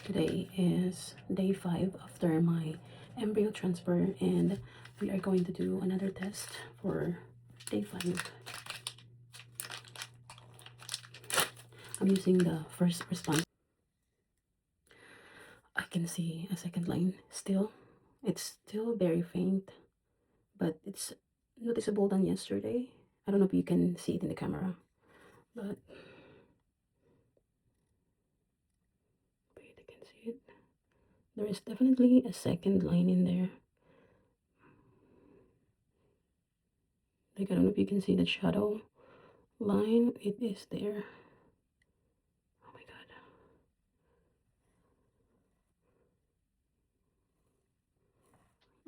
Today is day 5 after my embryo transfer, and we are going to do another test for day 5. I'm using the first response. I can see a second line still. It's still very faint, but it's noticeable than yesterday. I don't know if you can see it in the camera, but wait, I can see it. There is definitely a second line in there. Like, I don't know if you can see the shadow line. It is there. Oh my god.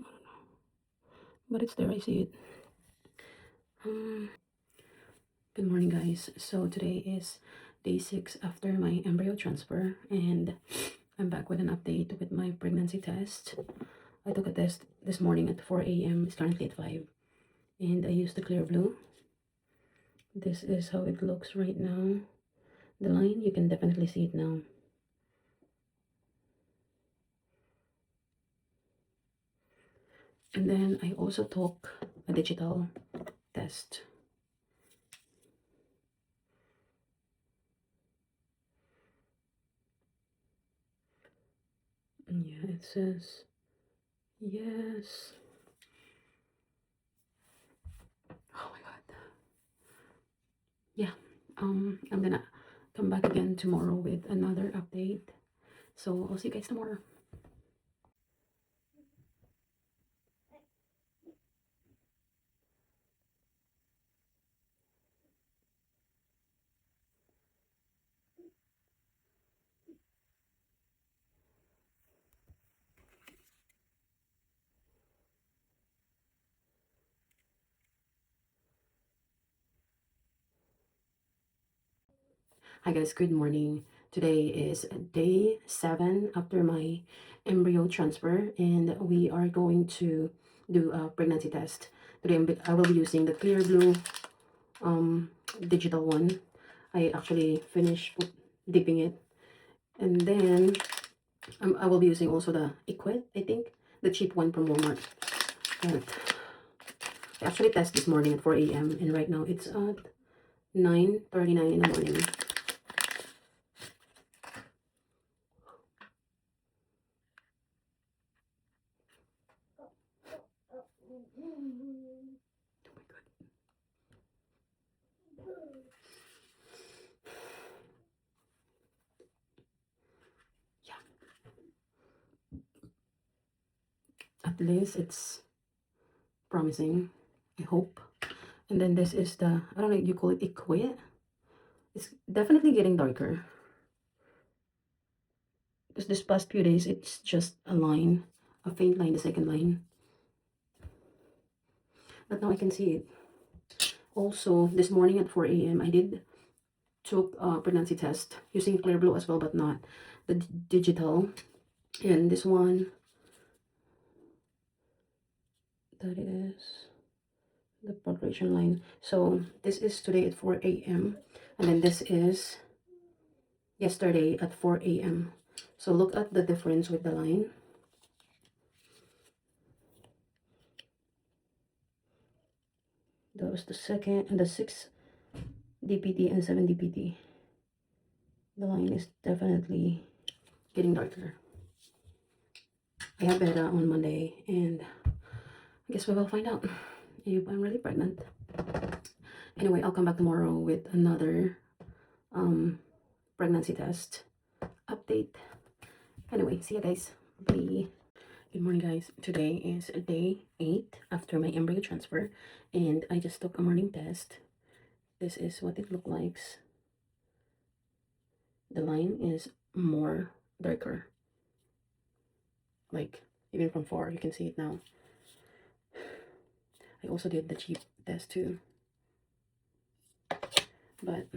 I don't know. But it's there, I see it. Good morning, guys. So today is day 6 after my embryo transfer, and I'm back with an update with my pregnancy test. I took a test this morning at 4 a.m. It's currently at 5, and I used the clear blue. This is how it looks right now. The line, you can definitely see it now. And then I also took a digital test. Yeah, it says yes. Oh my god. Yeah, I'm gonna come back again tomorrow with another update. So I'll see you guys tomorrow. Hi guys, good morning. Today is day 7 after my embryo transfer, and we are going to do a pregnancy test. Today I will be using the clear blue digital one. I actually finished dipping it, and then I will be using also the Equid, I think, the cheap one from Walmart. But I actually tested this morning at 4 a.m. and right now it's at 9:39 in the morning. Yeah, at least it's promising, I hope. And then this is the, I don't know, you call it Equid. It's definitely getting darker. Because this past few days, it's just a line, a faint line, the second line. But now I can see it. Also, this morning at 4 a.m., I did took a pregnancy test using clear blue as well, but not the digital. And this one, that is the progression line. So this is today at 4 a.m. and then this is yesterday at 4 a.m. So look at the difference with the line. That was the second and the 6 dpt and 7 dpt. The line is definitely getting darker. I have beta on Monday, and I guess we will find out if I'm really pregnant. Anyway, I'll come back tomorrow with another pregnancy test update. Anyway, see you guys. Bye. Good morning, guys. Today is day 8 after my embryo transfer, and I just took a morning test. This is what it looked like. The line is more darker. Like, even from far, you can see it now. I also did the cheap test too, but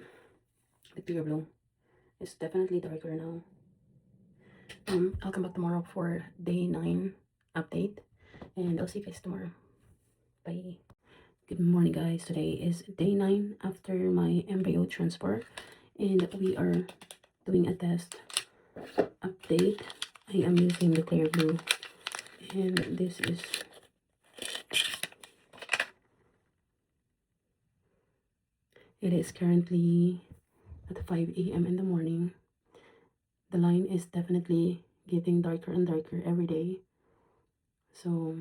the clear blue is definitely darker now. I'll come back tomorrow for day 9 update, and I'll see you guys tomorrow. Bye. Good morning, guys. Today is day 9 after my embryo transfer, and we are doing a test update. I am using the clear blue, and this is it is currently at 5 a.m. in the morning. The line is definitely getting darker and darker every day. So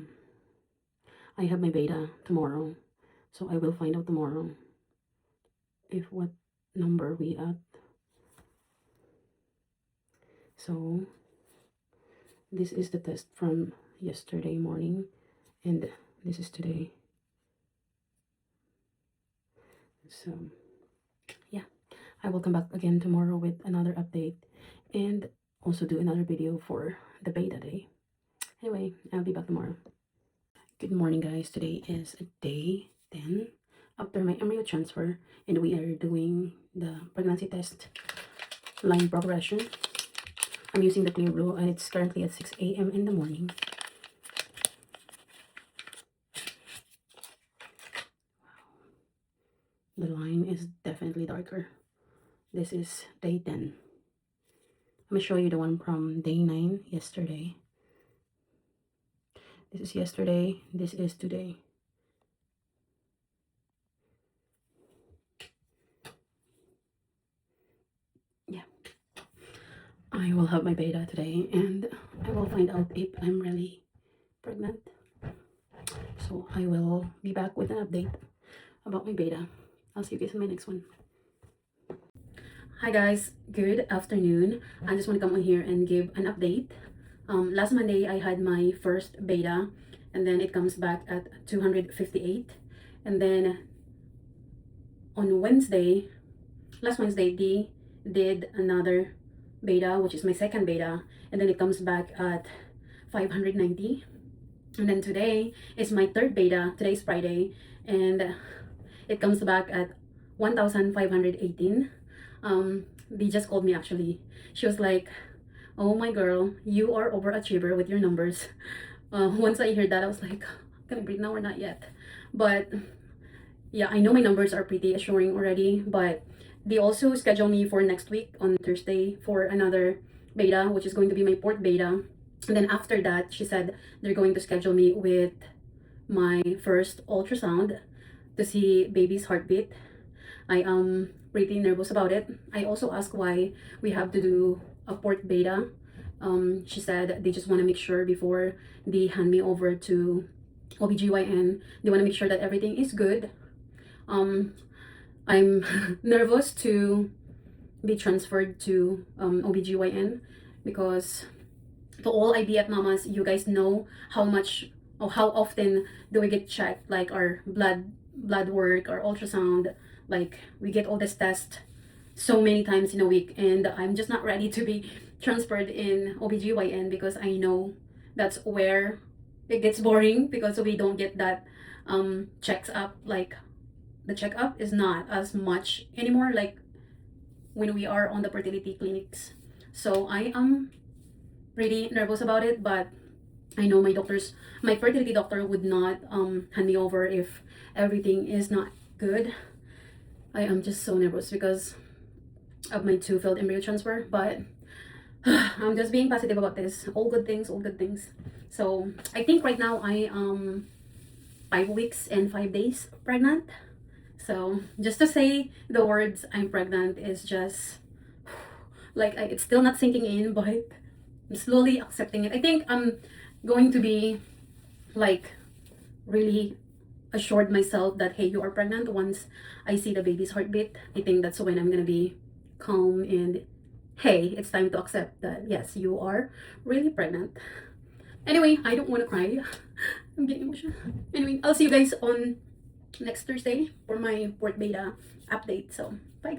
I have my beta tomorrow. So I will find out tomorrow if what number we at. So this is the test from yesterday morning, and this is today. So yeah, I will come back again tomorrow with another update and also do another video for the beta day. Anyway, I'll be back tomorrow. Good morning, guys. Today is day 10 after my embryo transfer, and we are doing the pregnancy test line progression. I'm using the clear blue, and it's currently at 6 a.m. in the morning. The line is definitely darker. This is day 10. I'm gonna show you the one from day 9 yesterday. This is yesterday, this is today. Yeah, I will have my beta today, and I will find out if I'm really pregnant. So I will be back with an update about my beta. I'll see you guys in my next one. Hi guys, good afternoon. I just want to come on here and give an update. Last Monday I had my first beta, and then it comes back at 258, and then on Wednesday, last Wednesday, they did another beta, which is my second beta, and then it comes back at 590. And then today is my third beta. Today's Friday, and it comes back at 1518. They just called me actually. She was like, "Oh my girl, you are overachiever with your numbers." Once I heard that, I was like, "Can I breathe now or not yet?" But yeah, I know my numbers are pretty assuring already. But they also scheduled me for next week on Thursday for another beta, which is going to be my fourth beta. And then after that, she said they're going to schedule me with my first ultrasound to see baby's heartbeat. I am pretty nervous about it. I also asked why we have to do a fourth beta. She said they just want to make sure before they hand me over to OBGYN, they want to make sure that everything is good. I'm nervous to be transferred to OBGYN because to all IVF mamas, you guys know how much or how often do we get checked, like our blood work, our ultrasound, like we get all this test so many times in a week, and I'm just not ready to be transferred in OBGYN because I know that's where it gets boring because we don't get that checks up, like the checkup is not as much anymore like when we are on the fertility clinics. So I am pretty nervous about it, but I know my fertility doctor would not hand me over if everything is not good. I am just so nervous because of my 2 failed embryo transfer, but I'm just being positive about this. All good things, all good things. So I think right now I am 5 weeks and 5 days pregnant. So just to say the words I'm pregnant is just like it's still not sinking in, but I'm slowly accepting it. I think I'm going to be like really assured myself that hey, you are pregnant once I see the baby's heartbeat. I think that's when I'm gonna be calm and hey, it's time to accept that yes, you are really pregnant. Anyway, I don't want to cry. I'm getting emotional. Anyway, I'll see you guys on next Thursday for my fourth beta update. So bye guys.